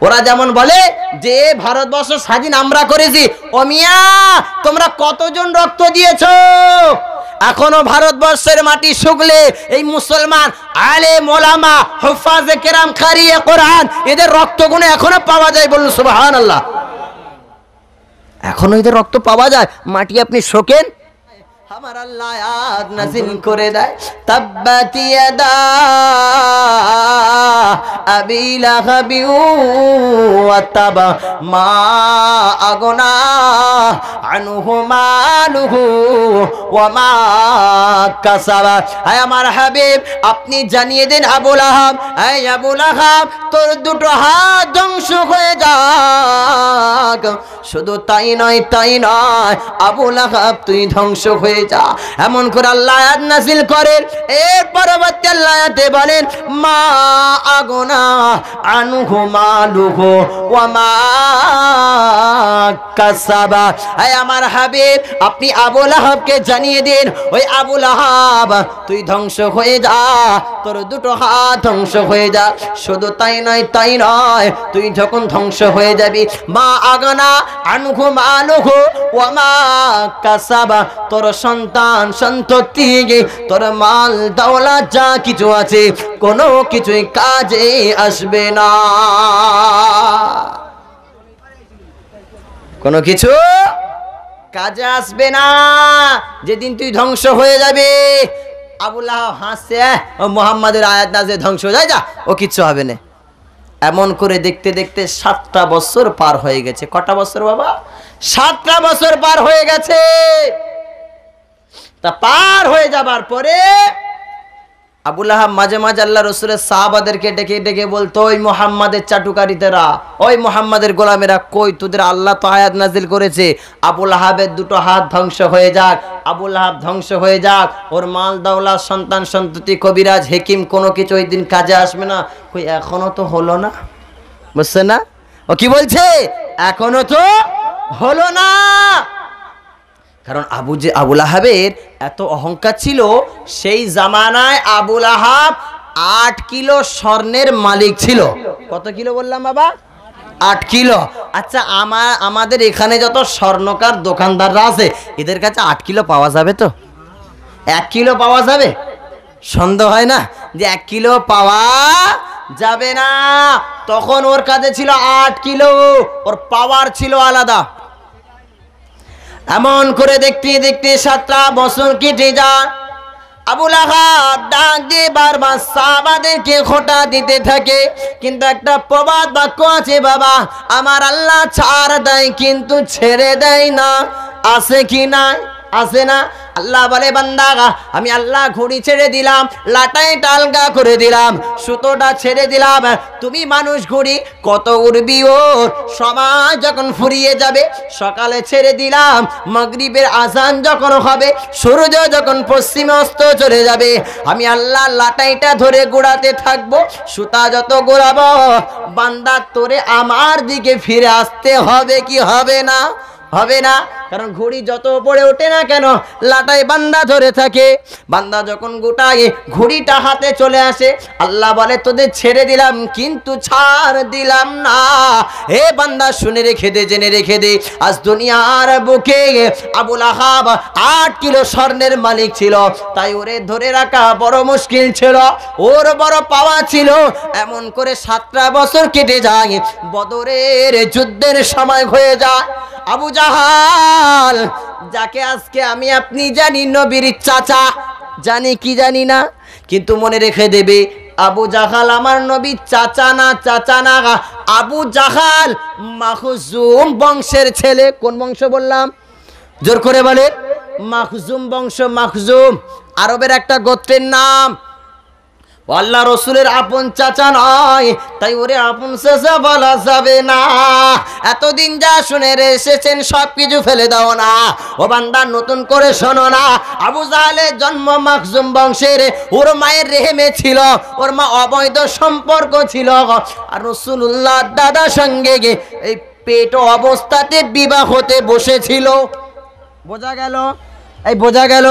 ওরা যেমন বলে যে ভারতবর্ষ স্বাধীন আমরা করেছি, ও মিয়া তোমরা কতজন রক্ত দিয়েছো? এখনো ভারতবর্ষের মাটি শুকলে এই মুসলমান আলেম ওলামা হুফাজে কেরাম কারিয়ে কোরআন এদের রক্তগুলো এখনো পাওয়া যায়, বলুন সুবহানাল্লাহ। এখনো এদের রক্ত পাওয়া যায়, মাটি আপনি শোকেন, আমার আল্লাহ আয়াত নাযিল করে দেয়, তাব্বাত ইয়াদা আবি লাহাবি ওয়া তাবা মা আগনা আনহু মালুহু ওয়া মা কাসাবা। হে আমার হাবিব আপনি জানিয়ে দেন আবু লাহাব, হে আবু লাহাব তোর দুটো হাত ধ্বংস হয়ে যাক। শুধু তাই নয় আবু লাহাব তুই ধ্বংস হয়ে যা। এমন করে আল্লাহ আয়াত নাযিল করেন। এর পরবর্তী আল্লাহ আয়াতে বলেন মা আগনা আনহু মালুহু ওয়া মা কাসাবা। হে আমার হাবিব আপনি আবু লাহাবকে জানিয়ে দিন, ওই আবু লাহাব তুই ধ্বংস হয়ে যা, তোর দুটো হাত ধ্বংস হয়ে যা। শুধু তাই নয় তুই যখন ধ্বংস হয়ে যাবি, মা আগনা আনহু মালুহু ওয়া মা কাসাবা, তোর সন্তান সন্ততি তোর মাল দৌলত যা কিছু আছে কোনো কিছুই কাজে আসবে না, কোনো কিছু কাজে আসবে না যেদিন তুই ধ্বংস হয়ে যাবে। আবু লাহাব হাসছে, ও মুহাম্মাদের আয়াত নাযিল ধ্বংস হয়ে যা, ও কিচ্ছু হবে না। এমন করে দেখতে দেখতে 7টা বছর পার হয়ে গেছে। কটা বছর বাবা? 7টা বছর পার হয়ে গেছে। তা পার হয়ে যাবার পরে আবু লাহাব মাঝে মাঝে আল্লাহ রাসূলের সাহাবাদেরকে ডেকে ডেকে বলতো, ওই মুহাম্মাদের চাটুকারিতেরা, ওই মুহাম্মাদের গোলামেরা, কই তোদের আল্লাহ তো আয়াত নাযিল করেছে আবু লাহাবের দুটো হাত ধ্বংস হয়ে যাক, আবু লাহাব ধ্বংস হয়ে যাক, ওর মাল দাওলা সন্তান সন্ততি কবিরাজ হেকিম কোনো কিছু ওই দিন কাজে আসবে না। কই এখনো তো হলো না, বুঝছেন না? ও কি বলছে? এখনো তো হলো না। কারণ আবু লাহাবের এত অহংকার ছিল, সেই জামানায় আবু লাহাব 8 কিলো স্বর্ণের মালিক ছিল। কত কিলো বললাম বাবা? 8 কিলো। আচ্ছা আমাদের এখানে যত স্বর্ণকার দোকানদাররা আছে এদের কাছে 8 কিলো পাওয়া যাবে তো? 1 কিলো পাওয়া যাবে? সন্দেহ হয় না যে 1 কিলো পাওয়া যাবে না। তখন ওর কাছে ছিল 8 কিলো, ওর পাওয়ার ছিল আলাদা। এমন করে দেখতে দেখতে 7টা বছর কেটে যায়। আবু লাহাব ডাক দিয়ে বারবার সাহাবাদেরকে খোঁটা দিতে থাকে, কিন্তু একটা প্রবাদ বাক্য আছে বাবা, আমার আল্লাহ ছাড় দেয় কিন্তু ছেড়ে দেয় না। আছে কি না? আছে না? আল্লাহ বলে বান্দা আমি আল্লাহ ঘড়ি ছেড়ে দিলাম, লাটাইটা আলগা করে দিলাম, সুতোটা ছেড়ে দিলাম, তুমি মানুষ ঘড়ি কত উড়বি, ওর সময় যখন ফুরিয়ে যাবে সকালে ছেড়ে দিলাম, মাগরিবের আজান যখন হবে, সূর্য যখন পশ্চিমে অস্ত চলে যাবে, আমি আল্লাহ লাটাইটা ধরে গোড়াতে থাকবো, সুতা যত গোড়াবো বান্দা তোরে আমার দিকে ফিরে আসতে হবে কি হবে না? হবে না। কারণ ঘড়ি যত উপরে ওঠে না কেন লাটাই বান্দা ধরে থাকে। বান্দা যখন গোটায় ঘড়িটা হাতে চলে আসে, আল্লাহ বলে তোদের ছেড়ে দিলাম কিন্তু ছাড় দিলাম না। হে বান্দা শুনে রেখে দে, জেনে রেখে দে, আজ দুনিয়ার বুকে আবু লাহাব 8 কিলো স্বর্ণের মালিক ছিল, তাই ওরে ধরে রাখা বড় মুশকিল ছিল, ওর বড় পাওয়া ছিল। এমন করে 7টা বছর কেটে যায়, বদরের যুদ্ধের সময় হয়ে যায়। আবু জাহাল, যাকে আজকে আমি আপনি জানি নবীর চাচা, জানি কি জানি না, কিন্তু মনে রেখে দেবে আবু জাহাল আমার নবীর চাচা না, চাচা না। আবু জাহাল মাখজুম বংশের ছেলে। কোন বংশ বললাম? জোর করে বলে। মাখজুম বংশ। মাখজুম আরবের একটা গোত্রের নাম। আল্লাহ রসুলের আপন চাচা নয়, তাই ওরে আপন চাচা বলা যাবে না। এতদিন যা শুনে এসেছেন সব কিছু ফেলে দাও না, ও বান্দা নতুন করে শোনো না। আবু জাহেলের জন্ম মাখজুম বংশের, ওর মায়ের রেহেমে ছিল, ওর মা অবৈধ সম্পর্ক ছিল, আর রাসূলুল্লাহ দাদার সঙ্গে এই পেট অবস্থাতে বিবাহ হতে বসেছিল। বোঝা গেল? এই বোঝা গেল,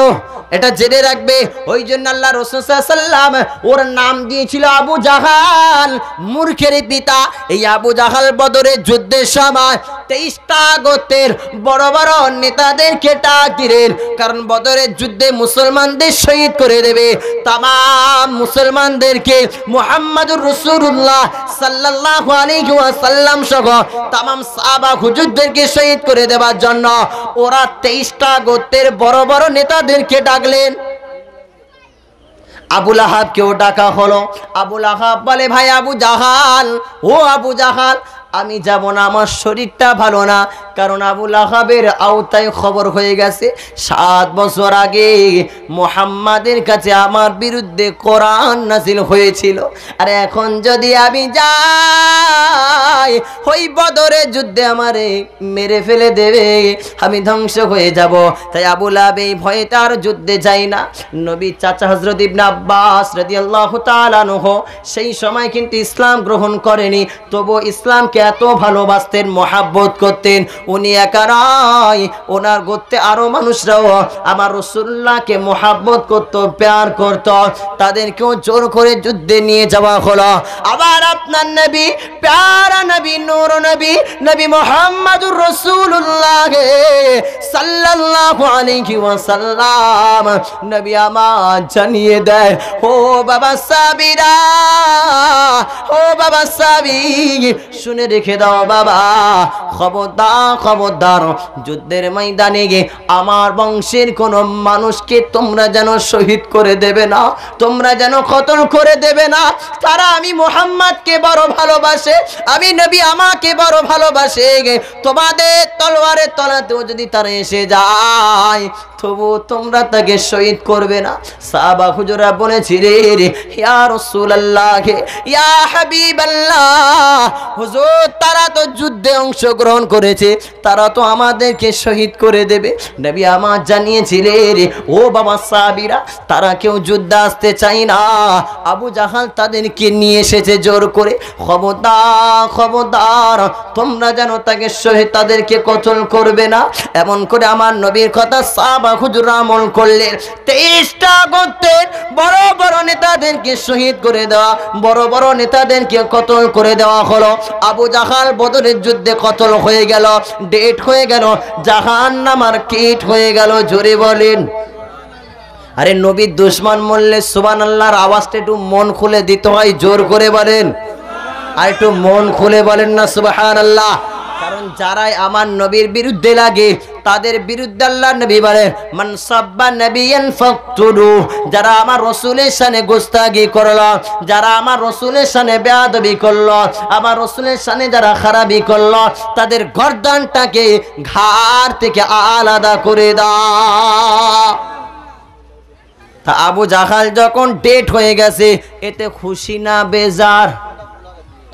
এটা জেনে রাখবে। ওই জন্য আল্লাহ রাসূল সাল্লাল্লাহু আলাইহি ওয়াসাল্লাম ওর নাম দিয়েছিল আবু জাহাল, মূর্খের পিতা। এই আবু জাহাল বদরের যুদ্ধের সময় 23টা গোত্রের বড় বড় নেতাদেরকে ডাক দিলেন, কারণ বদরের যুদ্ধে মুসলমানদের শহীদ করে দেবে। তামাম মুসলমানদেরকে মুহাম্মাদুর রাসূলুল্লাহ সাল্লাল্লাহু আলাইহি ওয়াসাল্লাম সহ তামাম সাহাবা হুজুরদেরকে শহীদ করে দেওয়ার জন্য ওরা 23টা গোত্রের বড় বড় নেতাদেরকে ডাকলেন। আবু লাহাবকেও ডাকা হলো। আবু লাহাব বলে, ভাই আবু জাহাল, ও আবু জাহাল, আমি যাব না, আমার শরীরটা ভালো না। কারণ আবু লাহাবের আওতায় খবর হয়ে গেছে 7 বছর আগে মুহাম্মাদের কাছে আমার বিরুদ্ধে কোরআন নাযিল হয়েছিল। আর এখন যদি আমি যাই ওই বদরের যুদ্ধে আমারে মেরে ফেলে দেবে, আমি ধ্বংস হয়ে যাব। তাই আবু লাহাব এই ভয়ে তার যুদ্ধে যায় না। নবীর চাচা হযরত ইবনে আব্বাস রাদিয়াল্লাহু তাআলা আনহু সেই সময় কিন্তু ইসলাম গ্রহণ করেনি, তবু ইসলামকে এত ভালোবাসতেন, মহাব্বত করতেন। উনি একা নয়, ওনার গোত্রে আরো মানুষরাও আমার রাসূলুল্লাহকে মহাব্বত করত, প্যার করত। তাদেরকেও জোর করে যুদ্ধে নিয়ে যাওয়া হলো। আবার আপনার নবী, প্যারা নবী, নূর নবী, নবী মুহাম্মদুর রাসূলুল্লাহ সাল্লাল্লাহু আলাইহি ওয়াসাল্লাম নবী আমার জানিয়ে দেয়, ও বাবা সাবিরা, ও বাবা সাবির, শুনে রেখে দাও বাবা, খবরদার খবরদার, যুদ্ধের ময়দানে গিয়ে আমার বংশের কোন মানুষকে তোমরা যেন শহীদ করে দেবে না, তোমরা যেন কতল করে দেবে না। তারা আমি মুহাম্মদকে বড় ভালোবাসে, আমি নবী আমাকে বড় ভালোবাসে। তোমাদের তলোয়ারের তলাতেও যদি তারা এসে যায় তবু তোমরা তাকে শহীদ করবে না। সাহাবা হুজুরা বলেছিলেন, ইয়া রাসূলুল্লাহ, ইয়া হাবিবাল্লাহ, হুজুর তারা তো যুদ্ধে অংশগ্রহণ করেছে, তারা তো আমাদেরকে শহীদ করে দেবে। নবী আমার জানিয়েছিলেন, ও বাবা সাহাবীরা, তারা কেউ যুদ্ধে আসতে চায় না। আবু জাহাল তাদেরকে নিয়ে এসেছে জোর করে। খবরদার খবরদার, তোমরা যেন তাকে শহীদ, তাদেরকে কতল করবে না। এমন করে আমার নবীর কথা সাহাবা হুজুরা আমল করলেন। 23টা গোত্রের বড় বড় নেতাদেরকে শহীদ করে দেওয়া, বড় বড় নেতাদেরকে কতল করে দেওয়া হলো। আবু জাহাল বদরের যুদ্ধে কতল হয়ে গেল, ডেট হয়ে গেল, জাহান্নামের কীট হয়ে গেল। জোরে বলেন। আরে নবীর দুশমন মরলে সুবহানাল্লাহর আওয়াজটা একটু মন খুলে দিতে হয়, জোর করে বলেন, আর একটু মন খুলে বলেন না সুবহানাল্লাহ। কারণ যারাই আমার নবীর বিরুদ্ধে লাগে তাদের বিরুদ্ধে আল্লাহর নবী বলে, মান সাব্বা নবিয়ান ফাকতুলু, যারা আমার রাসূলের শানে গোস্তাগি করলো, যারা আমার রাসূলের শানে বেয়াদবি করলো, আমার রাসূলের শানে যারা খারাপি করলো, তাদের গর্দানটাকে ঘাড় থেকে আলাদা করে দাও। তা আবু জাহাল যখন ডেট হয়ে গেছে, এতে খুশি না বেজার?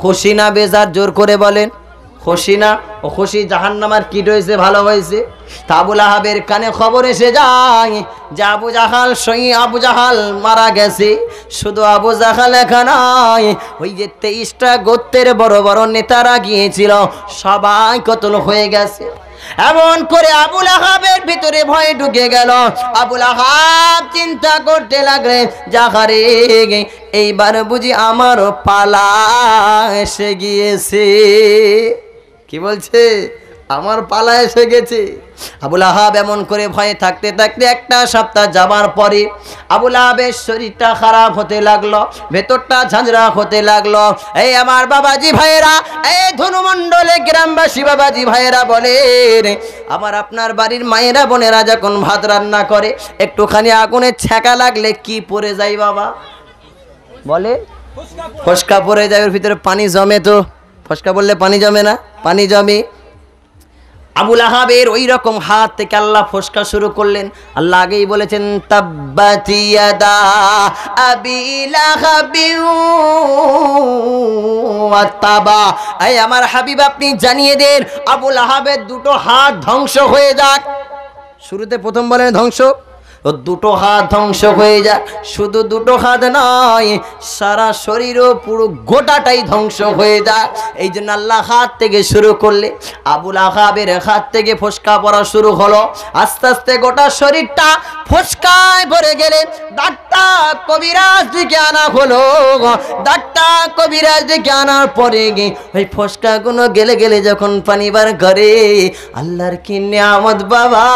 খুশি না বেজার? জোর করে বলেন। খুশি না? ও খুশি। জাহান্নামের কীট হয়েছে, ভালো হয়েছে। তা আবু লাহাবের কানে খবর এসে যায় যে আবু জাহাল মারা গেছে। শুধু আবু জাহাল একা নয়, ওই যে 23টা গোত্রের বড় বড় নেতারা গিয়েছিল, সবাই কতল হয়ে গেছে। এমন করে আবু লাহাবের ভিতরে ভয় ঢুকে গেল। আবু লাহাব চিন্তা করতে লাগলেন, জাহারে এইবার বুঝি আমার পালা এসে গিয়েছে। কি বলছে? আমার পালা এসে গেছে। আবু লাহাব এমন করে ভয়ে থাকতে থাকতে একটা সপ্তাহ যাবার পরে আবু লাহাবের শরীরটা খারাপ হতে লাগলো, ভেতরটা ঝাঁঝরা হতে লাগলো। এই আমার বাবাজি ভাইয়েরা, এই ধনুমণ্ডলে গ্রামবাসী বাবাজি ভাইয়েরা বলেন, আমার আপনার বাড়ির মায়েরা বোনেরা যখন ভাত রান্না করে একটুখানি আগুনে ছ্যাঁকা লাগলে কি পড়ে যায় বাবা? বলে ফসকা পড়ে যায়, ওর ভিতরে পানি জমে। তো ফসকা বললে পানি জমে না? পানি জমে। আবু লাহাবের ওই রকম হাত থেকে আল্লাহ ফসকা শুরু করলেন। আল্লাহ আগেই বলেছেন, তাব্বাত ইয়াদা আবি লাহাবিন ওয়া তাবা। এই আমার হাবিব, আপনি জানিয়ে দেন আবু লাহাবের দুটো হাত ধ্বংস হয়ে যাক। শুরুতে প্রথম বলেন ধ্বংস, ও দুটো হাত ধ্বংস হয়ে যায়। শুধু দুটো হাত নয়, সারা শরীরও পুরো গোটাটাই ধ্বংস হয়ে যায়। এই জন্য আল্লাহ হাত থেকে শুরু করলে আবুল আহাবের হাত থেকে ফোসকা পড়া শুরু হলো। আস্তে আস্তে গোটা শরীরটা ফোসকায় ভরে গেলে ডাক্তার কবিরাজ দিকে আনা হলো। ডাক্তার কবিরাজ দিকে আনার পরে গিয়ে ওই ফোসকাগুলো গেলে গেলে যখন পানি বার করে, আল্লাহর কি নিয়ামত বাবা,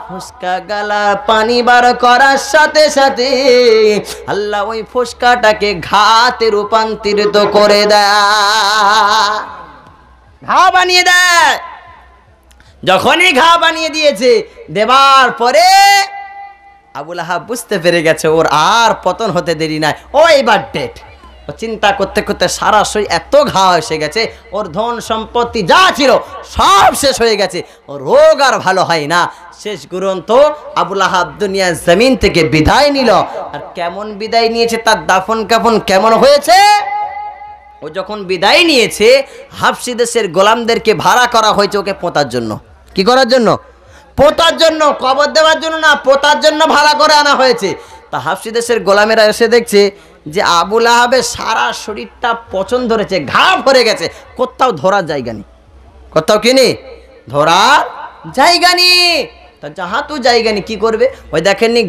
ফোসকা গালা পানি বার করার সাথে সাথে আল্লাহ ওই ফোসকাটাকে ঘাতে রূপান্তরিত করে দেয়, ঘা বানিয়ে দেয়। যখনই ঘা বানিয়ে দিয়েছে, দেবার পরে আবুল আহাব বুঝতে পেরে গেছে ওর আর পতন হতে দেরি নাই, ও এবার ডেট। ও চিন্তা করতে করতে সারা শরীর এত ঘা এসে গেছে, ওর ধন সম্পত্তি যা ছিল সব শেষ হয়ে গেছে, ও রোগ আর ভালো হয় না। শেষ গ্রন্থ আবুল আহাব দুনিয়ার জমিন থেকে বিদায় নিল। আর কেমন বিদায় নিয়েছে, তার দাফন কাফন কেমন হয়েছে? ও যখন বিদায় নিয়েছে, হাবশি দেশের গোলামদেরকে ভাড়া করা হয়েছে ওকে পোঁতার জন্য। কি করার জন্য? পোঁতার জন্য, কবর দেওয়ার জন্য না, পোঁতার জন্য ভাড়া করে আনা হয়েছে। তা হাবশি দেশের গোলামেরা এসে দেখছে যে আবুল আহাবের সারা শরীরটা পচন ধরেছে, ঘা ভরে গেছে, কোথাও ধরার জায়গা নেই। কোথাও কি নেই? ধরার জায়গা নেই। তা যাহা তো জায়গা নেই, কী করবে? ওই দেখেননি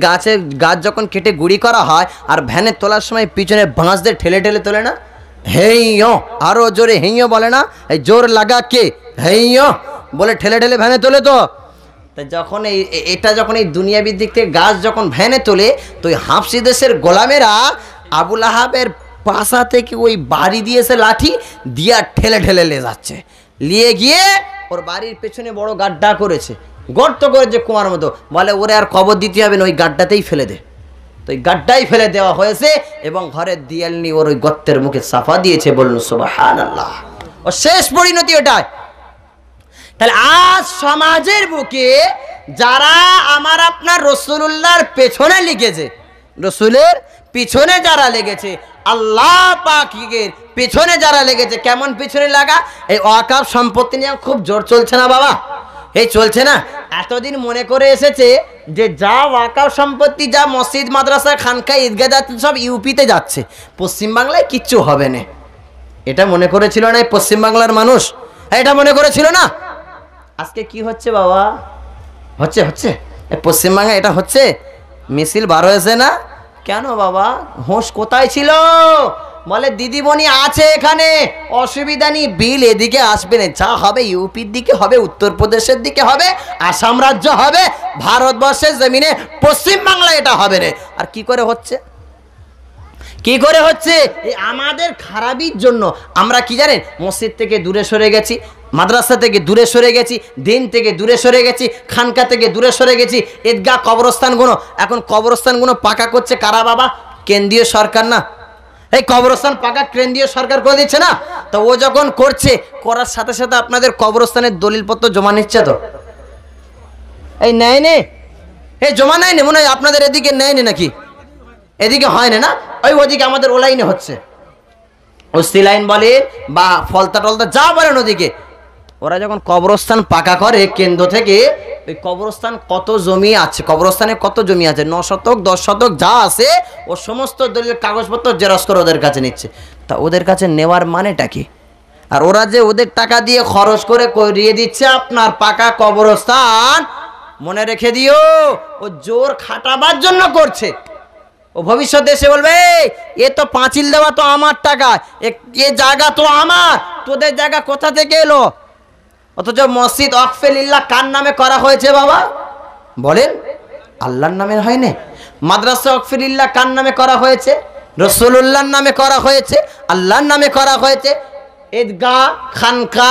গাছ যখন কেটে গুঁড়ি করা হয় আর ভ্যানে তোলার সময় পিছনে বাঁশ দিয়ে ঠেলে ঠেলে তোলে না, হেইয়ো, আরো জোরে হেইয়ো বলে না, এই জোর লাগা কে, হেইয়ো বলে ঠেলে ঠেলে ভ্যানে তোলে। তো যখন এটা যখন এই দুনিয়াবির দিক থেকে গাছ যখন ভ্যানে তোলে, তো ওই হাবশি দেশের গোলামেরা আবুল আহাবের পাশা থেকে ওই বাড়ি দিয়েছে লাঠি দিয়া ঠেলে ঠেলে নিয়ে যাচ্ছে। নিয়ে গিয়ে ওর বাড়ির পেছনে বড় গাড্ডা করেছে, গর্ত করেছে কুয়ার মতো। বলে ওরে আর কবর দিতে হবে না, ওই গাড্ডাতেই ফেলে দে। তো ওই গাড্ডাই ফেলে দেওয়া হয়েছে এবং ঘরের দিয়াল নিয়ে ওর ওই গর্তের মুখে সাফা দিয়েছে। বলুন সুবহানাল্লাহ। ও শেষ পরিণতি ওটাই। তাহলে আজ সমাজের বুকে যারা আমার আপনার রাসূলুল্লাহর পেছনে লেগেছে, রাসূলের পিছনে যারা লেগেছে, আল্লাহ পাকের পিছনে যারা লেগেছে, কেমন পিছনে লাগা? এই ওয়াকাফ সম্পত্তি নিয়ে খুব জোর চলছে না বাবা, এই চলছে না। এতদিন মনে করে এসেছে যে যা ওয়াকাফ সম্পত্তি, যা মসজিদ মাদ্রাসা খানকা ঈদগাহ যাচ্ছে সব ইউপিতে যাচ্ছে, পশ্চিমবাংলায় কিচ্ছু হবে না। এটা মনে করেছিল না এই পশ্চিমবাংলার মানুষ? এটা মনে করেছিল না? আজকে কি হচ্ছে বাবা? হচ্ছে হচ্ছে পশ্চিমবাংলায় এটা হচ্ছে, মিছিল বার হয়েছে না? কেন বাবা, হোশ কোথায় ছিল? বলে দিদিমণি আছে এখানে, অসুবিধা নেই, বিল এদিকে আসবে না, যা হবে ইউপির দিকে হবে, উত্তরপ্রদেশের দিকে হবে, আসাম রাজ্য হবে, ভারতবর্ষের জমিনে পশ্চিমবাংলায় এটা হবে না। আর কি করে হচ্ছে? কি করে হচ্ছে? এই আমাদের খারাপির জন্য আমরা কি জানেন, মসজিদ থেকে দূরে সরে গেছি, মাদ্রাসা থেকে দূরে সরে গেছি, দিন থেকে দূরে সরে গেছি, খানকা থেকে দূরে সরে গেছি। ঈদগাহ কবরস্থানগুলো, এখন কবরস্থানগুলো পাকা করছে কারা বাবা? কেন্দ্রীয় সরকার না? এই কবরস্থান পাকা কেন্দ্রীয় সরকার করে দিচ্ছে না? তো ও যখন করছে, করার সাথে সাথে আপনাদের কবরস্থানের দলিলপত্র জমা নিচ্ছে তো? এই নেয় নে, এই জমা নেয় নে, মনে হয় আপনাদের এদিকে নেয় নে নাকি? এদিকে হয় না, ওই ওদিকে আমাদের ও লাইনে হচ্ছে, ওসি লাইন বলে বা ফলতা টলতা যা বলেন ওদিকে। ওরা যখন কবরস্থান পাকা করে কেন্দ্র থেকে, ওই কবরস্থান কত জমি আছে, কবরস্থানে কত জমি আছে, 9 শতক 10 শতক যা আছে, ও সমস্ত দলিল কাগজপত্র জেরক্স করে ওদের কাছে নিচ্ছে। তা ওদের কাছে নেওয়ার মানেটা কি? আর ওরা যে ওদের টাকা দিয়ে খরচ করে করিয়ে দিচ্ছে আপনার পাকা কবরস্থান, মনে রেখে দিও ও জোর খাটাবার জন্য করছে। ও ভবিষ্যতে এসে বলবে এ তো পাঁচিল দেওয়া তো আমার টাকা, এ জায়গা তো আমার, তোদের জায়গা কোথা থেকে এলো? অথচ মসজিদ ওয়াকফে লিল্লাহ কার নামে করা হয়েছে বাবা বলেন? আল্লাহর নামে হয়নি। মাদ্রাসা ওয়াকফে লিল্লাহ কার নামে করা হয়েছে? রাসূলুল্লাহর নামে করা হয়েছে, আল্লাহর নামে করা হয়েছে। ঈদগাহ, খানকা,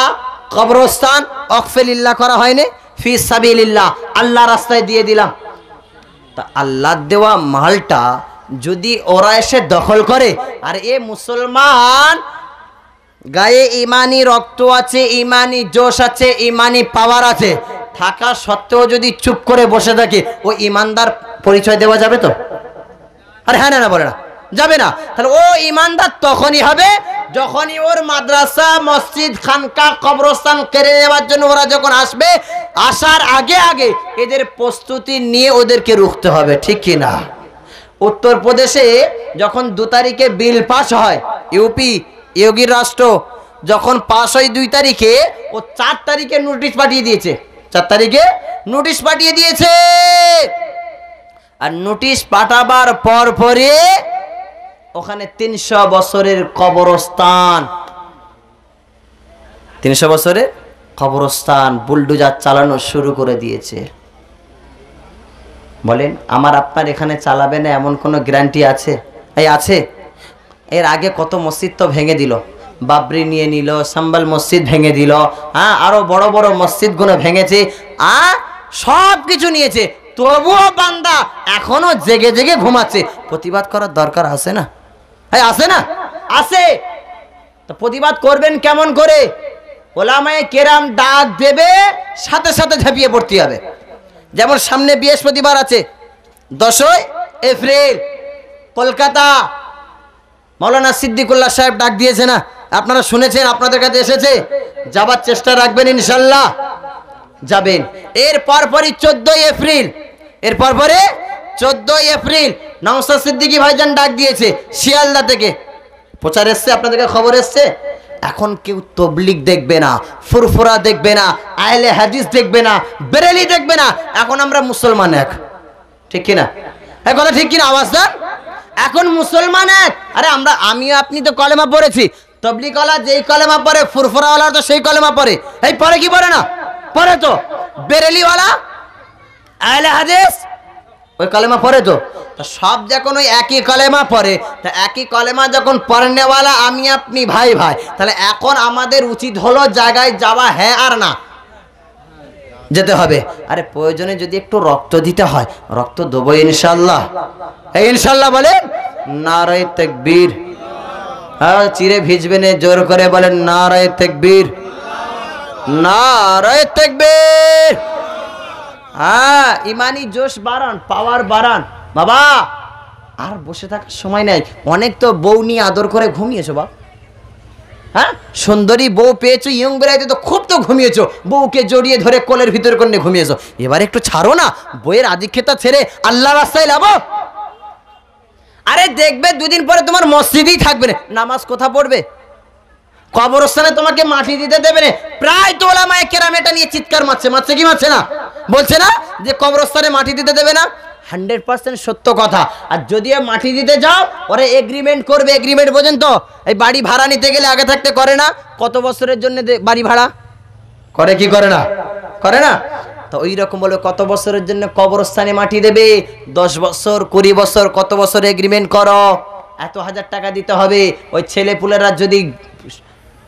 কবরস্থান ওয়াকফে লিল্লাহ করা হয়নি, ফি সাবিলিল্লাহ, আল্লাহ রাস্তায় দিয়ে দিলাম। তা আল্লাহর দেওয়া মালটা যদি ওরা এসে দখল করে, আর এ মুসলমান গায়ে ইমানি রক্ত আছে, ইমানি জোশ আছে, ইমানি পাওয়ার আছে, থাকা সত্ত্বেও যদি চুপ করে বসে থাকে, ও ইমানদার পরিচয় দেওয়া যাবে তো? আরে হ্যাঁ না বলে না, যাবে না। তাহলে ও ইমানদার তখনই হবে যখনই ওর মাদ্রাসা, মসজিদ, খানকা, কবরস্থান কেড়ে নেওয়ার জন্য ওরা যখন আসবে, আসার আগে আগে এদের প্রস্তুতি নিয়ে ওদেরকে রুখতে হবে, ঠিক কি না? উত্তরপ্রদেশে যখন 2 তারিখে বিল পাস হয়, ইউপি যোগীর রাষ্ট্র যখন পাস হয় 2 তারিখে, ও 4 তারিখে নোটিশ পাঠিয়ে দিয়েছে। 4 তারিখে নোটিশ পাঠিয়ে দিয়েছে। আর নোটিশ পাঠাবার পর পরে ওখানে 300 বছরের কবরস্থান, 300 বছরের কবরস্থান বুলডোজার চালানো শুরু করে দিয়েছে। বলেন আমার আপনার এখানে চালাবে না এমন কোনো গ্যারান্টি আছে? এই আছে? এর আগে কত মসজিদ তো ভেঙে দিল, বাবরি নিয়ে নিল, সাম্বাল মসজিদ ভেঙে দিল, হ্যাঁ আরো বড় বড় মসজিদগুলো ভেঙেছে, সব কিছু নিয়েছে, তবুও বান্দা এখনো জেগে জেগে ঘুমাচ্ছে। প্রতিবাদ করার দরকার আছে না? হ্যাঁ আছে না? আছে। তো প্রতিবাদ করবেন কেমন করে? ওলামায়ে কেরাম ডাক দেবে, সাথে সাথে ঝাঁপিয়ে পড়তে হবে। যেমন সামনে বৃহস্পতিবার আছে 10ই এপ্রিল, কলকাতা মাওলানা সিদ্দিকুল্লাহ সাহেব ডাক দিয়েছে না? আপনারা শুনেছেন, আপনাদের কাছে এসেছে? যাবার চেষ্টা রাখবেন ইনশাল্লাহ, যাবেন। এর পরপরই 14ই এপ্রিল, এর পরপরে 14ই এপ্রিল নওশাদ সিদ্দিকী ভাইজান ডাক দিয়েছে শিয়ালদা থেকে। প্রচার এসছে, আপনাদেরকে খবর এসছে। এখন কেউ তবলিগ দেখবে না, ফুরফুরা দেখবে না, আহলে হাদিস দেখবে না, বেরেলি দেখবে না। এখন আমরা মুসলমান এক, ঠিক কিনা? এই কথা ঠিক কিনা? আওয়াজ দেন। এখন মুসলমান এক। আরে আমি আপনি তো কলেমা পড়েছি, তবলিগওয়ালা যেই কলেমা পড়ে, ফুরফুরাওয়ালা তো সেই কলেমা পড়ে। এই পড়ে কি পড়ে না? পড়ে তো। বেরেলিওয়ালা, আহলে হাদিস ওই কলেমা পড়ে তো। সব যখন ওই একই কলেমা পড়ে, তা একই কলেমা যখন পড়নেওয়ালা আমি আপনি ভাই ভাই, তাহলে এখন আমাদের উচিত হলো জায়গায় যাওয়া, হ্যাঁ আর না? যেতে হবে। আরে প্রয়োজনে যদি একটু রক্ত দিতে হয়, রক্ত দেবো ইনশাল্লাহ। এই ইনশাল্লাহ বলেন নারায়ে তাকবীর। হ্যাঁ চিরে ভিজবেন, জোর করে বলেন নারায়ে তাকবীর, নারায়ে তাকবীর। হ্যাঁ ইমানি জোশ বাড়ান, পাওয়ার বাড়ান বাবা। আর বসে থাকার সময় নাই। অনেক তো বউ নিয়ে আদর করে ঘুমিয়েছো বাবা। হ্যাঁ সুন্দরী বউ পেয়েছো, ইয়ং বেড়াইতে তো খুব তো ঘুমিয়েছো, বউকে জড়িয়ে ধরে কোলের ভিতর করে ঘুমিয়েছো। এবার একটু ছাড়ো না, বইয়ের আধিক্যতা ছেড়ে আল্লাহ রাস্তায় লাভো। আরে দেখবে 2 দিন পরে তোমার মসজিদেই থাকবে না, নামাজ কোথা পড়বে? কবরস্থানে তোমাকে মাটি দিতে দেবে না। প্রায় তো ওলামায়ে কেরাম এটা নিয়ে চিৎকার মারছে কি মারছে না? বলছে না যে কবরস্থানে মাটি দিতে দেবে না। 100% সত্য কথা। আর যদি মাটি দিতে যাও, ওরা এগ্রিমেন্ট করবে। এগ্রিমেন্ট বোঝেন তো? এই বাড়ি ভাড়া নিতে গেলে আগে থাকতে করে না? কত বছরের জন্য বাড়ি ভাড়া করে, কি করে না? করে না? তো ওই রকম বলে কত বছরের জন্য কবরস্থানে মাটি দেবে? 10 বছর, 20 বছর, কত বছর এগ্রিমেন্ট করো, এত হাজার টাকা দিতে হবে। ওই ছেলেপুলেরা যদি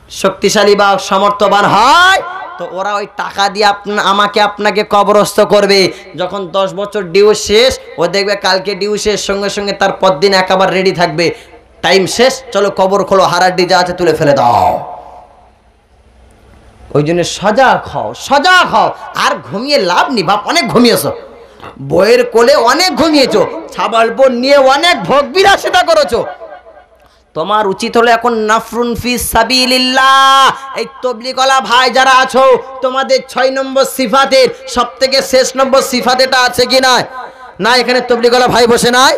শক্তিশালী বা সামর্থ্যবান হয়, তো ওরা ওই টাকা দিয়ে আমাকে আপনাকে কবরস্থ করবে। যখন 10 বছর ডিউ শেষ, ও দেখবে কালকে ডিউ শেষ, সঙ্গে সঙ্গে তার পরদিন একেবারে রেডি থাকবে, টাইম শেষ, চলো কবর খোলো, হারাড্ডি যা আছে তুলে ফেলে দাও। ওই জন্য সজাগ হও, সজাগ হও। আর ঘুমিয়ে লাভ নেই বাপ, অনেক ঘুমিয়েছো, বইয়ের কোলে অনেক ঘুমিয়েছো, ছাবাল বোন নিয়ে অনেক ভোগ বিলাসিতা করেছো। তোমার উচিত হলো এখন নাফরুন ফি সাবিলিল্লাহ। এই তবলিগওয়ালা ভাই যারা আছো, তোমাদের 6 নম্বর সিফাতের সবথেকে শেষ নম্বর সিফাত এটা আছে কি না? না, এখানে তবলিগওয়ালা ভাই বসে নাই।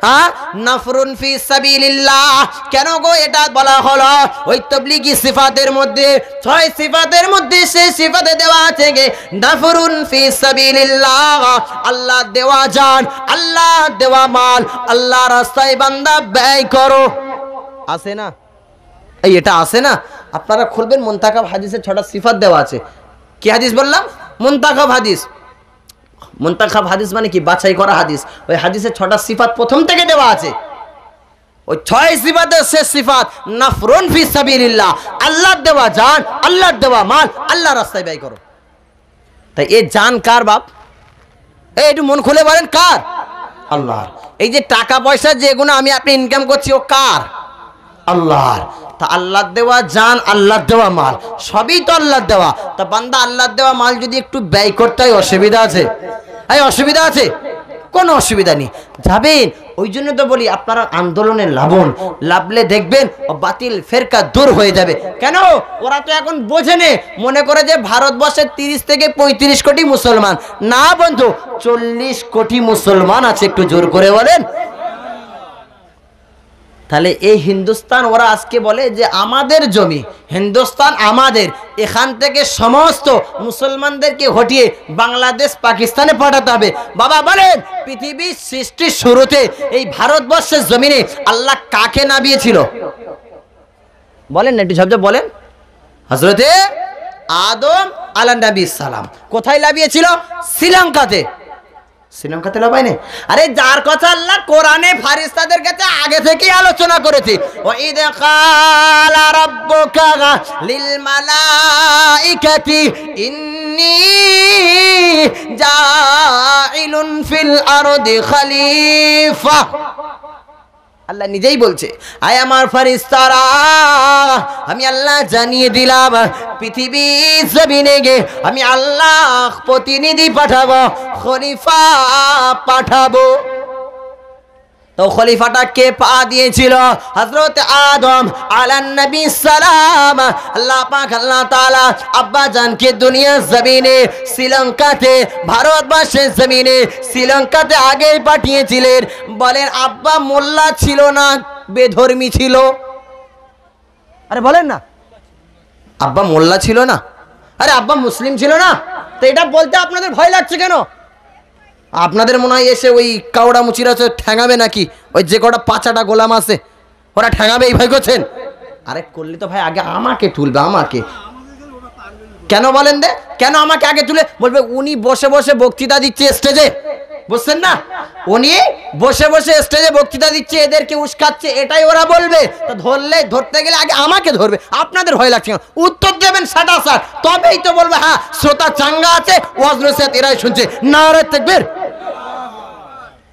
হ্যাঁ নাফরুন ফি সাবিলিল্লাহ কেন গো এটা বলা হলো? ওই তবলিগি সিফাতের মধ্যে 6 সিফাতের মধ্যে সেই সিফাতে দেওয়া আছে গে নাফরুন ফি সাবিলিল্লাহ, আল্লাহ দেওয়া জান, আল্লাহ দেওয়া মাল, আল্লাহ রাস্তায় বান্দা ব্যয় করো। আছে না? এই এটা আছে না? আপনারা খুলবেন মুনতাখাব হাদিসে 6টা সিফাত দেওয়া আছে। কি হাদিস বললাম? মুনতাখাব হাদিস। মুনতাখাব হাদিস মানে কি? বাছাই করা হাদিস। ওই হাদিসে 6টা সিফাত প্রথম থেকে দেওয়া আছে। ওই 6 সিফাতের শেষ সিফাত নাফরুন ফি সাবিলিল্লাহ, আল্লাহর দেওয়া জান, আল্লাহর দেওয়া মাল, আল্লাহ রাস্তায় ব্যয় করো। তাই এই জান কার বাপ? এই একটু মন খুলে বলেন কার? আল্লাহর। এই যে টাকা পয়সা যেগুলো আমি আপনি ইনকাম করছি, ও কার? আল্লাহর। তা আল্লাহর দেওয়া জান, আল্লাহর দেওয়া মাল, সবই তো আল্লাহর দেওয়া। তা বান্দা আল্লাহর দেওয়া মাল যদি একটু ব্যয় করতে হয়, অসুবিধা আছে? এই অসুবিধা আছে? কোনো অসুবিধা নেই, যাবেন। ওই জন্য তো বলি আপনারা আন্দোলনে লাভলে দেখবেন বাতিল ফেরকা দূর হয়ে যাবে। কেন? ওরা তো এখন বোঝে নে, মনে করে যে ভারতবর্ষের 30 থেকে 35 কোটি মুসলমান। না বন্ধু, 40 কোটি মুসলমান আছে। একটু জোর করে বলেন। তাহলে এই হিন্দুস্তান ওরা আজকে বলে যে আমাদের জমি, হিন্দুস্তান আমাদের, এখান থেকে সমস্ত মুসলমানদেরকে হটিয়ে বাংলাদেশ পাকিস্তানে পাঠাতে হবে। বাবা বলেন, পৃথিবীর সৃষ্টির শুরুতে এই ভারতবর্ষের জমিনে আল্লাহ কাকে নামিয়েছিল? বলেন না, একটু ঝপঝপ বলেন। হযরতে আদম আলাইহিস নবী সালাম। কোথায় নামিয়েছিল? শ্রীলঙ্কাতে। শ্রীলঙ্কাতে লাগাইনি? আরে যার কথা আল্লাহ কোরআনে ফারিস্তাদের কাছে আগে থেকেই আলোচনা করেছে। ওয়াইদ ক্বালা রাব্বুকা লিল মালাইকাতি ইন্নী জাইলুন ফিল আরদি খলিফা। আল্লাহ নিজেই বলছে, আয় আমার ফারিস্তারা, আমি আল্লাহ জানিয়ে দিলাম পৃথিবীর জমিনে গে আমি আল্লাহ প্রতিনিধি পাঠাবো, খলিফা পাঠাবো। তো খলিফাটা কে পা দিয়েছিল? হযরত আদম আলাইহিস নবী সালাম। আল্লাহ পাক আল্লাহ তাআলা আব্বা জানকে দুনিয়ার জমিনে শ্রীলঙ্কাতে, ভারতবর্ষের জমিনে শ্রীলঙ্কাতে আগে পাঠিয়েছিলেন। বলেন আব্বা মোল্লা ছিল না বেধর্মী ছিল? আরে বলেন না, আব্বা মোল্লা ছিল না? আরে আব্বা মুসলিম ছিল না? তো এটা বলতে আপনাদের ভয় লাগছে কেন? আপনাদের মনে হয় এসে ওই কাউড়া মুচিরা ঠ্যাঙাবে নাকি? ওই যে কটা পাচাটা গোলাম আছে ওরা ঠ্যাঙাবে এই ভয় করছেন? আরে করলে তো ভাই আগে আমাকে তুলবে, আমাকে কেন বলেন দে? কেন আমাকে আগে তুলে বলবে? উনি বসে বসে বক্তৃতা দিচ্ছে স্টেজে, বুঝছেন না? উনি বসে বসে স্টেজে বক্তৃতা দিচ্ছে, এদেরকে উস্কাচ্ছে, এটাই ওরা বলবে। তো ধরতে গেলে আগে আমাকে ধরবে। আপনাদের ভয় লাগছে না? উত্তর দেবেন সাটা সাট, তবেই তো বলবে হ্যাঁ শ্রোতা চাঙ্গা আছে, ওয়াজ নসিহত এরাই শুনছে। নারে তাকবীর।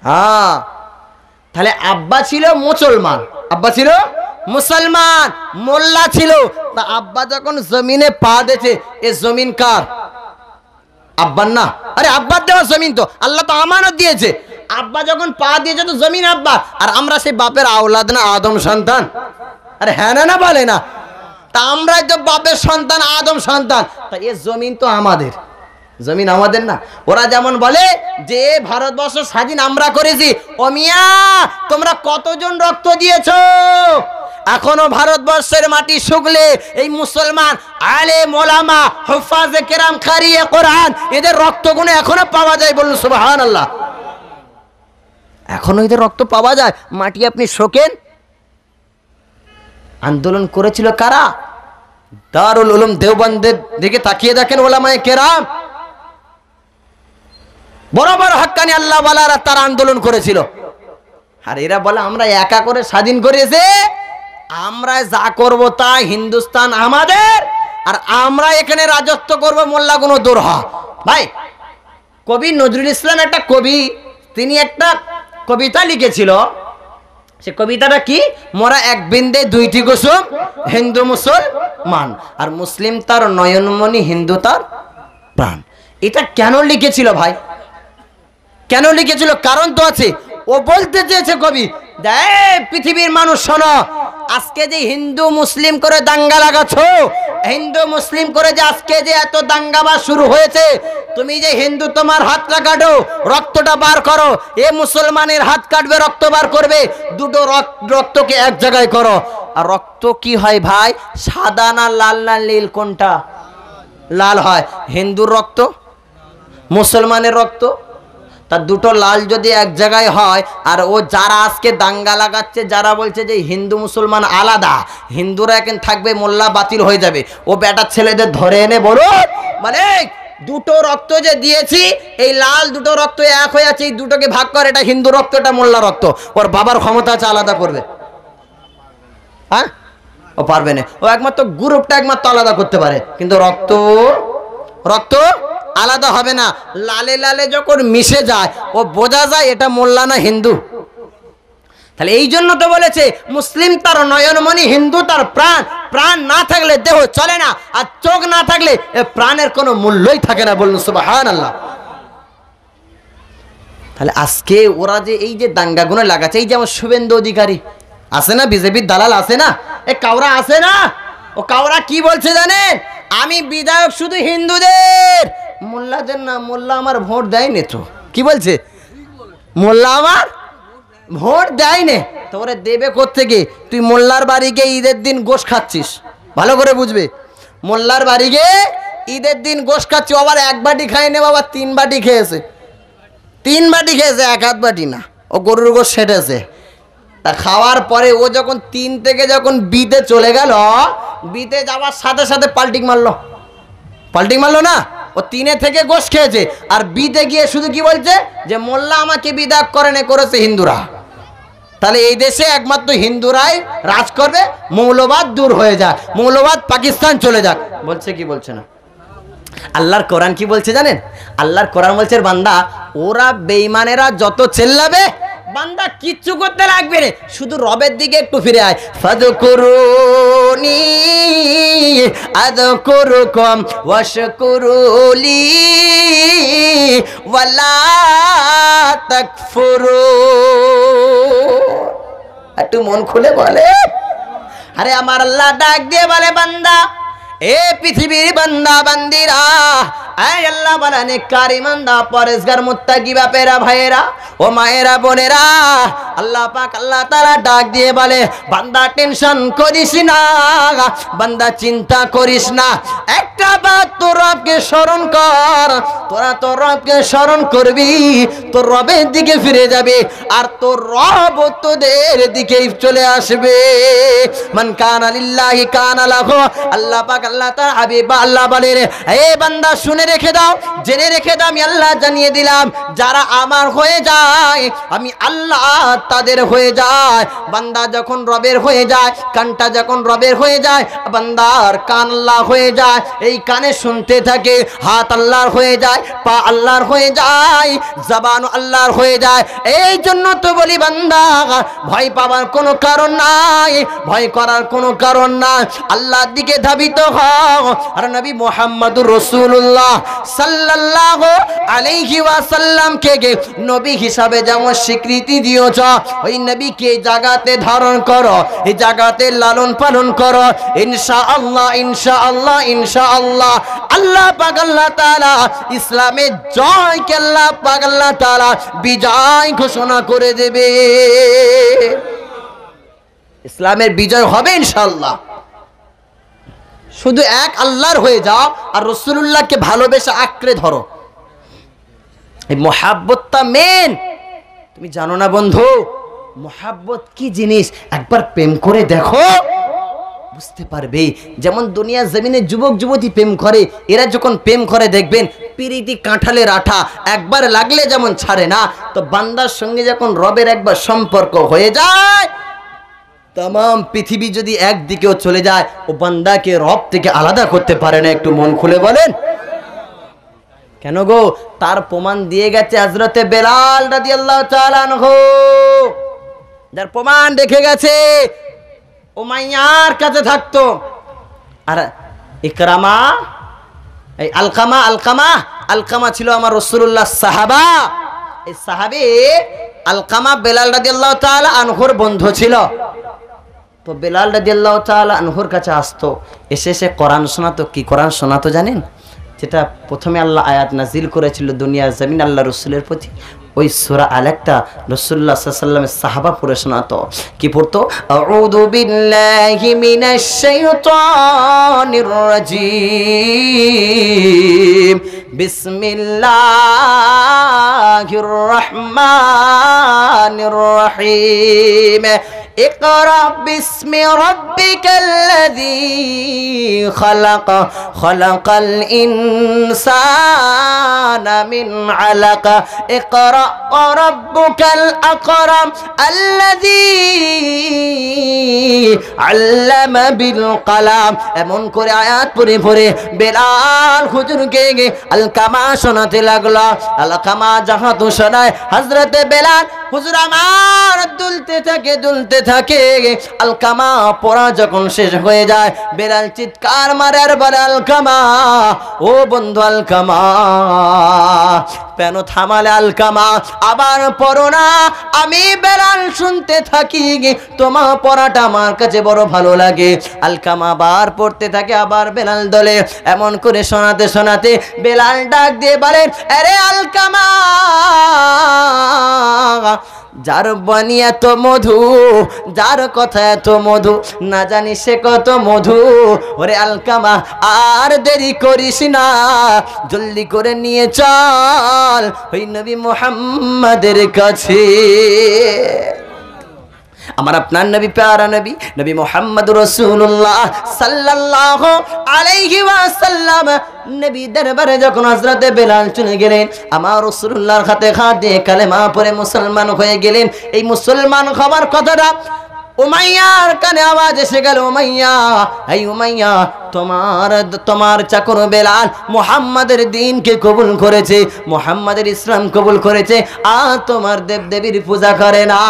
হ্যাঁ, তাহলে আব্বা ছিল মুসলমান, আব্বা ছিল মুসলমান, মোল্লা ছিল। তা আব্বা যখন জমিনে পা দিয়েছে, এ জমিন কার? আব্বার না? আরে আব্বার দেওয়া জমিন তো আল্লাহ তো আমানত দিয়েছে। আব্বা যখন পা দিয়েছে তো জমিন আব্বা, আর আমরা সেই বাপের আওলাদ না, আদম সন্তান? আরে হ্যাঁ না না বলে না? তা আমরাই তো বাপের সন্তান, আদম সন্তান। তা এ জমিন তো আমাদের, জমিন আমাদের না? ওরা যেমন বলে যে ভারতবর্ষ স্বাধীন আমরা করেছি। ও মিয়া, তোমরা কতজন রক্ত দিয়েছো? এখনো ভারতবর্ষের মাটি শুকলে এই মুসলমান আলেম ওলামা হুফাজে কেরাম কারিয়ে কোরআন এদের রক্তগুলো এখনো পাওয়া যায়। বলুন সুবহানাল্লাহ। এখনো এদের রক্ত পাওয়া যায়। মাটি আপনি শোকেন। আন্দোলন করেছিল কারা? দারুল উলুম দেওবন্দের দিকে তাকিয়ে দেখেন, ওলামায়ে কেরাম বড় বড় হক্কানি আল্লাহ ওয়ালারা তারা আন্দোলন করেছিল। আর এরা বলে আমরা একা করে স্বাধীন করেছে, আমরা যা করব তা হিন্দুস্তান আমাদের, আর আমরা এখানে রাজত্ব করব, মোল্লা কোনো দূর হ। ভাই, কবি নজরুল ইসলাম একটা কবি, তিনি একটা কবিতা লিখেছিল। সে কবিতাটা কি? মোরা এক বিন্দে দুইটি কুসুম, হিন্দু মুসলমান, আর মুসলিম তার নয়নমণি, হিন্দু তার প্রাণ। এটা কেন লিখেছিল ভাই? কেন লিখেছিল? কারণ তো আছে। ও বলতে চেয়েছে কবি, পৃথিবীর মানুষ শোনো, আজকে যে হিন্দু মুসলিম করে দাঙ্গা লাগাচ্ছ, হিন্দু মুসলিম করে যে আজকে যে এত দাঙ্গাবাজ শুরু হয়েছে, তুমি যে হিন্দু তোমার হাতটা কাটো, রক্তটা বার করো, এ মুসলমানের হাত কাটবে, রক্ত বার করবে, দুটো রক্তকে এক জায়গায় করো। আর রক্ত কি হয় ভাই? সাদা না লাল না নীল? কোনটা লাল হয়? হিন্দুর রক্ত, মুসলমানের রক্ত। তার দুটো লাল যদি এক জায়গায় হয়, আর ও যারা আজকে দাঙ্গা লাগাচ্ছে, যারা বলছে যে হিন্দু মুসলমান আলাদা, হিন্দুরা এখন থাকবে, মোল্লা বাতিল হয়ে যাবে, ও বেটার ছেলেদের ধরে এনে বলো মানে দুটো রক্ত যে দিয়েছি, এই লাল দুটো রক্ত এক হয়ে আছে, এই দুটোকে ভাগ করে, এটা হিন্দু রক্ত, এটা মোল্লা রক্ত। ওর বাবার ক্ষমতা আছে আলাদা করবে? হ্যাঁ, ও পারবে না। ও একমাত্র গ্রুপটা একমাত্র আলাদা করতে পারে, কিন্তু রক্ত আলাদা হবে না। লালে লালে যখন মিশে যায়, ও বোঝা যায় এটা মোল্লা না হিন্দু। তাহলে এই জন্য তো বলেছে মুসলিম তার নয়নমণি, হিন্দু তার প্রাণ। প্রাণ না থাকলে দেহ চলে না, আর চোখ না থাকলে প্রাণের কোনো মূল্যই থাকে না। বলুন সুবহানাল্লাহ। তাহলে আজকে ওরা যে এই যে দাঙ্গাগুলো লাগাচ্ছে, এই যে আমার শুভেন্দু অধিকারী আছে না, বিজেপির দালাল আছে না, এ কাওরা আছে না, ও কাওরা কি বলছে জানেন? আমি বিধায়ক শুধু হিন্দুদের, মোল্লাদের না, মোল্লা আমার ভোট দেয়নি তো। কি বলছে? মোল্লা আমার ভোট দেয়নি তো, ওরে দেবে কোত্থেকে? তুই মোল্লার বাড়ি গিয়ে ঈদের দিন গোশ খাচ্ছিস, ভালো করে বুঝবে। মোল্লার বাড়ি গিয়ে ঈদের দিন গোশ খাচ্ছি, আবার এক বাটি খায়নি বাবা, 3 বাটি খেয়েছে। 3 বাটি খেয়েছে, 1 বাটি না, ও গরুর গোশ সেটেছে। তা খাওয়ার পরে ও যখন 3 থেকে যখন বিতে চলে গেল, বিতে যাওয়ার সাথে সাথে পাল্টিং মারলো না, ও 3 থেকে গোশ খেয়েছে, আর বিতে গিয়ে শুধু কি বলছে যে মোল্লা আমাকে বিধায়ক করেছে হিন্দুরা। তাহলে এই দেশে একমাত্র হিন্দুরাই রাজ করবে, মৌলবাদ দূর হয়ে যায়, মৌলবাদ পাকিস্তান চলে যাক। বলছে কি বলছে না? আল্লাহর কোরআন কি বলছে জানেন? আল্লাহর কোরআন বলছে, বান্দা ওরা বেঈমানেরা যত চেল্লাবে, বান্দা কিচ্ছু করতে লাগবে না, শুধু রবের দিকে একটু ফিরে আয়। ফাযকুরুনি আযকুরুকুম ওয়াশকুরুলি ওয়ালা তাকফুরুন। একটু মন খুলে বলে, আরে আমার আল্লাহ ডাক দিয়ে বলে, বান্দা, এ পৃথিবীর বান্দা বান্দিরা, আয় আল্লাহ বলে, নেককার ইমানদার পরেশগার মুত্তাকি বাপেরা, ভাইয়েরা ও মায়েরা, বোনেরা, আল্লাহ পাক আল্লাহ তাআলা ডাক দিয়ে বলে, বান্দা টেনশন করিস না, বান্দা চিন্তা করিস না, একটা বার তোর রবকে স্মরণ কর। তোরা তোর রবকে স্মরণ করবি, তোর রবের দিকে ফিরে যাবে, আর তোর রব তোদের দিকেই চলে আসবে। মান কানা লিল্লাহি কানা লাহু। আল্লাহ পাক আল্লাহ তাআলা হাবিব আল্লাহ বলে, এ বান্দা শুনে রেখে দাও, জেনে রেখে দাও, আমি আল্লাহ জানিয়ে দিলাম, যারা আমার হয়ে যায় আমি আল্লাহ তাদের হয়ে যায়। বান্দা যখন রবের হয়ে যায়, কানটা যখন রবের হয়ে যায়, বান্দার কান আল্লাহ হয়ে যায়, এই কানে শুনতে থাকে, হাত আল্লাহর হয়ে যায়, পা আল্লাহর হয়ে যায়, জবান আল্লাহর হয়ে যায়। এই জন্য তো বলি, বান্দা ভয় পাবার কোনো কারণ নাই, ভয় করার কোনো কারণ নাই, আল্লাহর দিকে ধাবিত হও। আর নবী মুহাম্মদুর রাসূলুল্লাহ সাল্লাল্লাহু আলাইহি ওয়াসাল্লামকে নবী হিসাবে যেমন স্বীকৃতি দিয়েছ, ওই নবীকে জায়গাতে ধারণ করো, এই জায়গাতে লালন পালন করো, ইনশাআল্লাহ ইনশাআল্লাহ ইনশাআল্লাহ আল্লাহ পাক আল্লাহ তাআলা ইসলামের জয়কে আল্লাহ পাক আল্লাহ তাআলা বিজয় ঘোষণা করে দেবে। ইসলামের বিজয় হবে ইনশাআল্লাহ। শুধু এক আল্লাহর হয়ে যাও, আর রাসূলুল্লাহকে ভালোবেসে আঁকড়ে ধরো, এই মহাব্বতটা মেন। তুমি জানো না বন্ধু, মহাব্বত কি জিনিস? একবার প্রেম করে দেখো, বুঝতে পারবে। যেমন দুনিয়া জমিনে যুবক যুবতী প্রেম করে, এরা যখন প্রেম করে দেখবেন পিরিতি কাঁঠালের আঠা, একবার লাগলে যেমন ছাড়ে না, তো বান্দার সঙ্গে যখন রবের একবার সম্পর্ক হয়ে যায়, तमाम पृथ्वी যদি একদিকেও চলে যায়, ও বান্দাকে রব থেকে আলাদা করতে পারে না। একটু মন খুলে বলেন কেন গো? তার প্রমাণ দিয়ে গেছে হযরতে বেলাল রাদিয়াল্লাহু তাআলা আনহু, যার প্রমাণ দেখে গেছে। উমাইয়ার কাছে থাকতো, আর ইকরামা, এই আলকামা আলকামা আলকামা ছিল আমার রাসূলুল্লাহ সাহাবা। এই সাহাবী আলকামা বেলাল রাদিয়াল্লাহু তাআলা আনহুর বন্ধু ছিল। তো বেলাল রাদিয়াল্লাহু তাআলা আনহুর কাছে আসতো, এসে এসে কোরআন শোনাতো। কি কোরআন শোনাতো জানেন? যেটা প্রথমে আল্লাহ আয়াত নাজিল করেছিল দুনিয়া জমিন আল্লাহ রসুলের প্রতি, ওই সূরা আলাকটা রাসূলুল্লাহ সাল্লাল্লাহু আলাইহি ওয়াসাল্লামের সাহাবা পড়ে শোনাতো। কি পড়তো? আউযু বিল্লাহি মিনাশ শাইতানির রাজীম, বিসমিল্লাহির রহমানির রহিম। اقرأ باسم ربك الذي خلق خلق الإنسان من علق اقرأ ربك الأكرم الذي علم بالقلم। এমন করে আয়াত পড়ে পড়ে বেলাল হুজুরকে আলকামা শোনাতে লাগলো। আলকামা যাহাতু শোনায় হযরতে বেলাল হুজুর আমার দুলতে থাকে আলকামা পড়া যখন শেষ হয়ে যায় বেলাল চিৎকার মারে আর বলে আলকামা ও বন্ধু আলকামা কেন থামালে আলকামা আবার পড়ো না আমি বেলাল শুনতে থাকি তোমার পড়াটা আমার কাছে বড় ভালো লাগে আলকামা আবার পড়তে থাকে আবার বেলাল দলে এমন করে শোনাতে বেলাল ডাক দিয়ে বলে আরে আলকামা যার বাণী এত মধু যার কথা এত মধু না জানি সে কত মধু ওরে আলকামা আর দেরি করিস না জলদি করে নিয়ে চল ওই নবী মুহাম্মাদের কাছে আমার আপনার নবী প্যারা নবী মুহাম্মদুর রাসূলুল্লাহ সাল্লাল্লাহু আলাইহি ওয়াসাল্লাম নবী দরবারে যখন হযরতে বেলাল চলে গেলেন আমার রাসূলুল্লাহর হাতে হাত দিয়ে কালেমা পড়ে মুসলমান হয়ে গেলেন এই মুসলমান হওয়ার কথাটা উমাইয়ার কানে আওয়াজ এসে গেল উমাইয়া এই উমাইয়া তোমার চাকর বেলাল মুহাম্মাদের দ্বীনকে কবুল করেছে মুহাম্মাদের ইসলাম কবুল করেছে আর তোমার দেবদেবীর পূজা করে না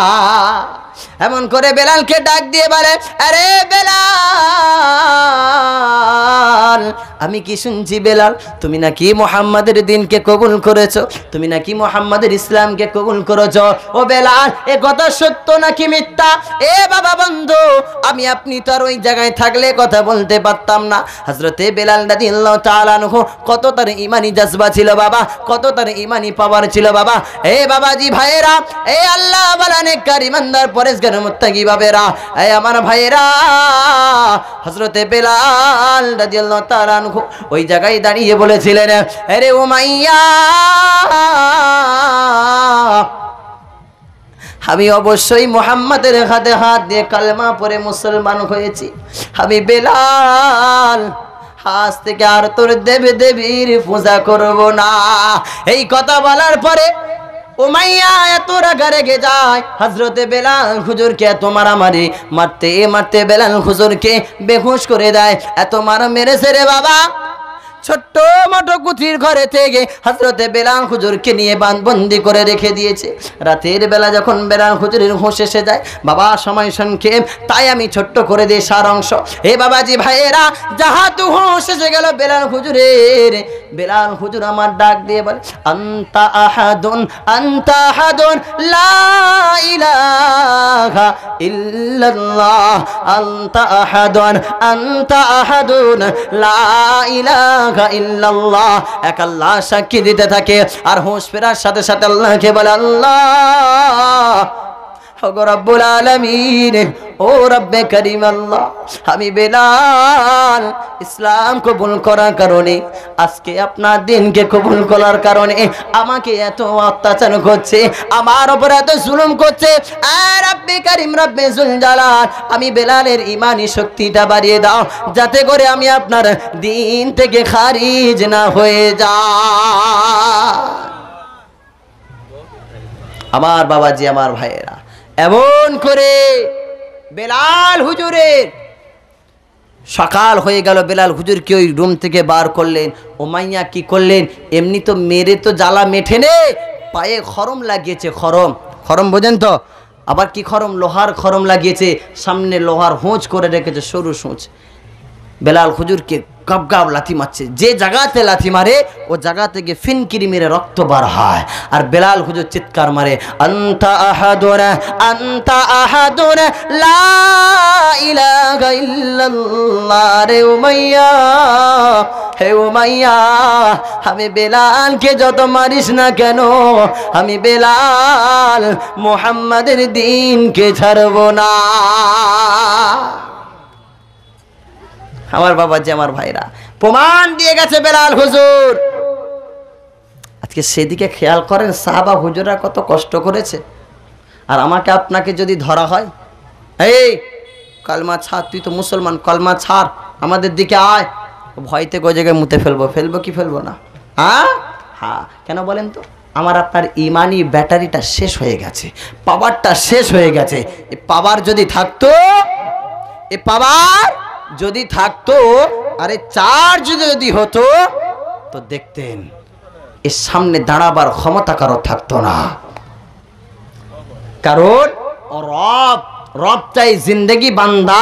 এমন করে বেলালকে ডাক দিয়ে বলে আরে বেলাল আমি কি শুনছি বেলাল তুমি নাকি মুহাম্মাদের দ্বীনকে কবুল করেছো তুমি নাকি মুহাম্মাদের ইসলামকে কবুল করেছো ও বেলাল এ কথা সত্য নাকি মিথ্যা এ বাবা বন্ধু আমি আপনি তো আর ওই জায়গায় থাকলে কথা বলতে পারতাম না হযরতে বেলাল রাদিয়াল্লাহু তাআলা আনহু কত তার ঈমানি জজবা ছিল বাবা কত তার ঈমানি পাওয়ার ছিল বাবা এ বাবাজি ভাইয়েরা এ আল্লাহ ওয়ালা নেককার ঈমানদার পরেশগার মুত্তাকি বাবেরা এ আমার ভাইয়েরা হযরতে বেলাল রাদিয়াল্লাহু তাআলা আনহু ওই জায়গায় দাঁড়িয়ে বলেছিলেন আরে উমাইয়া আমি অবশ্যই মুহাম্মাদের হাতে হাত দিয়ে কালেমা পড়ে মুসলমান হয়েছি আমি বেলাল আজ থেকে আর তোর দেবীর পূজা করব না এই কথা বলার পরে উমাইয়া এত রাগে রেগে যায় হযরতে বেলাল হুজুরকে এত মারামারি মারতে বেলাল হুজুরকে বেহুশ করে দেয় এত মারা মেরেছে রে বাবা ছোট্ট মোটো কুঠির ঘরে থেকে হযরতে বেলাল হুজুরকে নিয়ে বন্দি করে রেখে দিয়েছে রাতের বেলা যখন বেলাল হুজুরের হুঁশ এসে যায় বাবা সময় সংক্ষেপ তাই আমি ছোট্ট করে দিই সার অংশ হে বাবাজি ভাইয়েরা যাহা তু হুঁশ এসে গেল বেলাল হুজুরের বেলাল হুজুর আমার ডাক দিয়ে বলে আনতা আহাদুন লা ইলাহা ইল্লাল্লাহ আনতা আহাদুন লা ইলাহা ইল্লাল্লাহ এক আল্লাহ সাক্ষী দিতে থাকে আর হুঁশ ফেরার সাথে সাথে আল্লাহকে বলে আল্লাহ ওগো রব্বুল আলামিন ও রব্বে করিম আল্লাহ আমি বেলাল ইসলাম কবুল করার কারণে আজকে আপনার দিনকে কবুল করার কারণে আমাকে এত অত্যাচার করছে আমার উপর এত জুলুম করছে আর রব্বে করিম রব্বে জুল জালাল আমি বেলালের ঈমানি শক্তিটা বাড়িয়ে দাও যাতে করে আমি আপনার দিন থেকে খারিজ না হয়ে যায় আমার বাবাজি আমার ভাইয়েরা এমন করে বেলাল হুজুরের সকাল হয়ে গেল বেলাল হুজুরকে ওই রুম থেকে বার করলেন উমাইয়া কি করলেন এমনি তো মেরে তো জ্বালা মেঠে নে পায়ে খরম লাগিয়েছে খরম বোঝেন তো আবার কি খরম লোহার খরম লাগিয়েছে সামনে লোহার হোঁচ করে রেখেছে সরু সূচ বেলাল হুজুরকে গাব লাথি মারছে যে জায়গাতে লাথি মারে ও জায়গা থেকে ফিনকিরি মেরে রক্ত বার হয় আর বেলাল হুজুর চিৎকার মারে আনতা আহাদুন লা ইলাহা ইল্লাল্লাহ রে উমাইয়া হে উমাইয়া আমি বেলালকে যত মারিস না কেন আমি বেলাল মুহাম্মাদের দ্বীনকে ছাড়ব না আমার বাবাজি আমার ভাইরা প্রমাণ দিয়ে গেছে বেলাল হুজুর আজকে সেদিকে খেয়াল করেন সাহাবা হুজুররা কত কষ্ট করেছে আর আমাকে আপনাকে যদি ধরা হয় এই কালমা ছাড় তুই তো মুসলমান কালমা ছাড় আমাদের দিকে আয় ভয়তে গো জায়গায় মুতে ফেলবো কি ফেলবো না হ্যাঁ কেন বলেন তো আমার আপনার ইমানি ব্যাটারিটা শেষ হয়ে গেছে পাওয়ারটা শেষ হয়ে গেছে এই পাওয়ার যদি থাকতো আরে চার্জ যদি হতো তো দেখতেন এর সামনে দাঁড়াবার ক্ষমতা কারো থাকতো না কারণ রব চাই জিন্দেগি বান্দা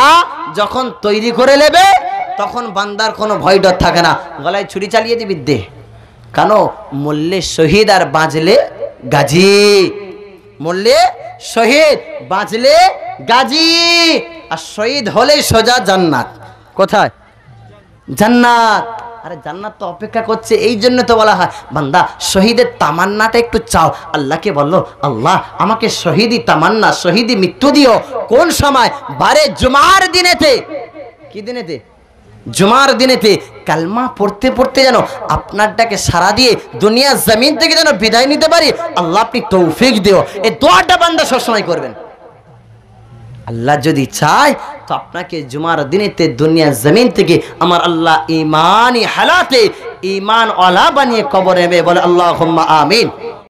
যখন তৈরি করে নেবে তখন বান্দার কোনো ভয় ডর থাকে না, গলায় ছুরি চালিয়ে দিবি দে। কেন? মরলে শহীদ আর বাঁচলে গাজী। মরলে শহীদ, বাঁচলে গাজী। আর শহীদ হলে সোজা জান্নাত। কোথায়? জান্নাত। আরে জান্নাত তো অপেক্ষা করছে, এই জন্য তো বলা হয় বান্দা শহীদের তামান্নাটা একটু চাও। আল্লাহকে বললো, আল্লাহ আমাকে শহীদি তামান্না, শহীদি মৃত্যু দিও। কোন সময়? বারে জুমার দিনেতে। কি দিনেতে? জুমার দিনেতে। কালমা পড়তে পড়তে যেন আপনারটাকে সারা দিয়ে দুনিয়া জমিন থেকে যেন বিদায় নিতে পারি। আল্লাহ আপনি তৌফিক দিও। এই দোয়াটা বান্দা সবসময় করবেন। আল্লাহ যদি চায় তো আপনাকে জুমার দিনেতে দুনিয়া জমিন থেকে আমার আল্লাহ ইমানি হালাতে ইমান ওয়ালা বানিয়ে কবরে নেবে। বলে আল্লাহুম্মা আমিন।